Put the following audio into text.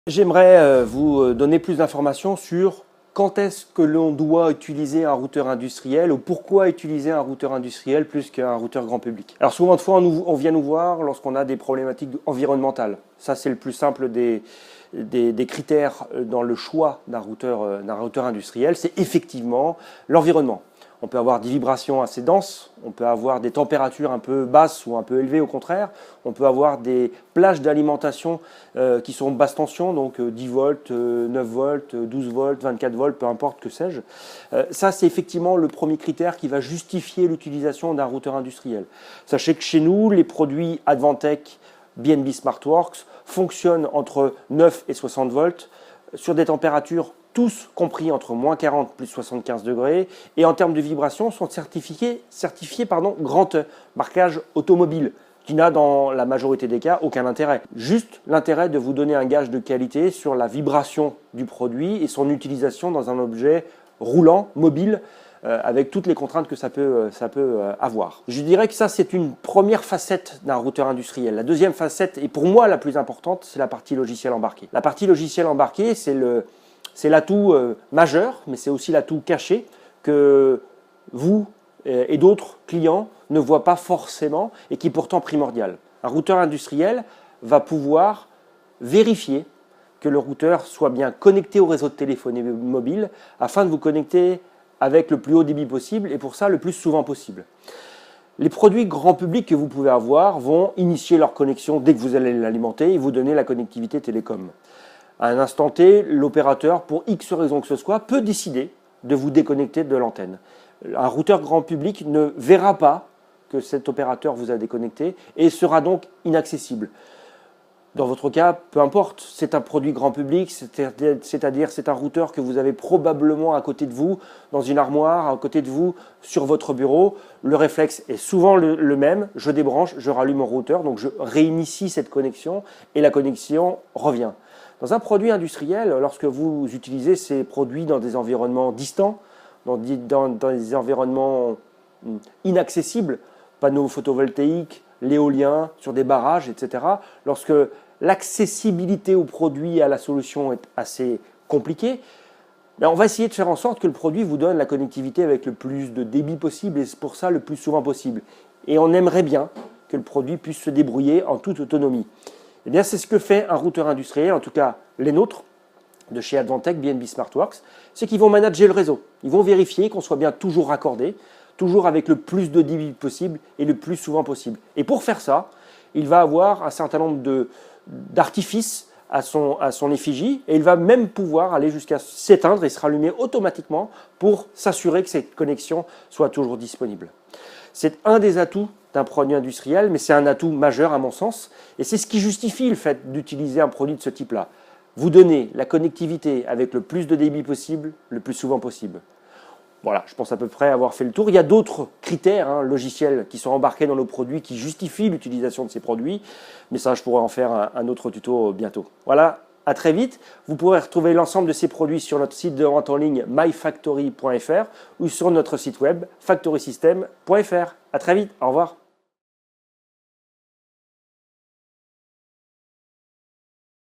J'aimerais vous donner plus d'informations sur quand est-ce que l'on doit utiliser un routeur industriel ou pourquoi utiliser un routeur industriel plus qu'un routeur grand public. Alors souvent de fois on vient nous voir lorsqu'on a des problématiques environnementales. Ça c'est le plus simple des critères dans le choix d'un routeur industriel, c'est effectivement l'environnement. On peut avoir des vibrations assez denses, on peut avoir des températures un peu basses ou un peu élevées au contraire, on peut avoir des plages d'alimentation qui sont basse tension, donc 10 volts, 9 volts, 12 volts, 24 volts, peu importe, que sais-je. Ça, c'est effectivement le premier critère qui va justifier l'utilisation d'un routeur industriel. Sachez que chez nous, les produits Advantech, BNB SmartWorks fonctionnent entre 9 et 60 volts sur des températures tous compris entre moins 40 plus 75 degrés, et en termes de vibration sont certifiés Grand E, marquage automobile, qui n'a dans la majorité des cas aucun intérêt. Juste l'intérêt de vous donner un gage de qualité sur la vibration du produit et son utilisation dans un objet roulant, mobile, avec toutes les contraintes que ça peut avoir. Je dirais que ça, c'est une première facette d'un routeur industriel. La deuxième facette, et pour moi la plus importante, c'est la partie logiciel embarqué. La partie logiciel embarqué, c'est l'atout majeur, mais c'est aussi l'atout caché que vous et d'autres clients ne voient pas forcément et qui est pourtant primordial. Un routeur industriel va pouvoir vérifier que le routeur soit bien connecté au réseau de téléphonie mobile afin de vous connecter avec le plus haut débit possible et pour ça le plus souvent possible. Les produits grand public que vous pouvez avoir vont initier leur connexion dès que vous allez l'alimenter et vous donner la connectivité télécom. À un instant T, l'opérateur, pour X raison que ce soit, peut décider de vous déconnecter de l'antenne. Un routeur grand public ne verra pas que cet opérateur vous a déconnecté et sera donc inaccessible. Dans votre cas, peu importe, c'est un produit grand public, c'est-à-dire c'est un routeur que vous avez probablement à côté de vous, dans une armoire, à côté de vous, sur votre bureau. Le réflexe est souvent le même, je débranche, je rallume mon routeur, donc je réinitie cette connexion et la connexion revient. Dans un produit industriel, lorsque vous utilisez ces produits dans des environnements distants, dans des environnements inaccessibles, panneaux photovoltaïques, l'éolien, sur des barrages, etc., lorsque l'accessibilité au produit et à la solution est assez compliquée, on va essayer de faire en sorte que le produit vous donne la connectivité avec le plus de débit possible et c'est pour ça le plus souvent possible. Et on aimerait bien que le produit puisse se débrouiller en toute autonomie. Eh bien, c'est ce que fait un routeur industriel, en tout cas les nôtres, de chez Advantech, BNB SmartWorks, c'est qu'ils vont manager le réseau. Ils vont vérifier qu'on soit bien toujours raccordé, toujours avec le plus de débit possible et le plus souvent possible. Et pour faire ça, il va avoir un certain nombre d'artifices à son effigie et il va même pouvoir aller jusqu'à s'éteindre et se rallumer automatiquement pour s'assurer que cette connexion soit toujours disponible. C'est un des atouts d'un produit industriel, mais c'est un atout majeur à mon sens et c'est ce qui justifie le fait d'utiliser un produit de ce type-là. Vous donnez la connectivité avec le plus de débit possible, le plus souvent possible. Voilà, je pense à peu près avoir fait le tour. Il y a d'autres critères logiciels qui sont embarqués dans nos produits qui justifient l'utilisation de ces produits, mais ça, je pourrais en faire un autre tuto bientôt. Voilà, à très vite. Vous pourrez retrouver l'ensemble de ces produits sur notre site de vente en ligne myfactory.fr ou sur notre site web factorysystem.fr. À très vite, au revoir.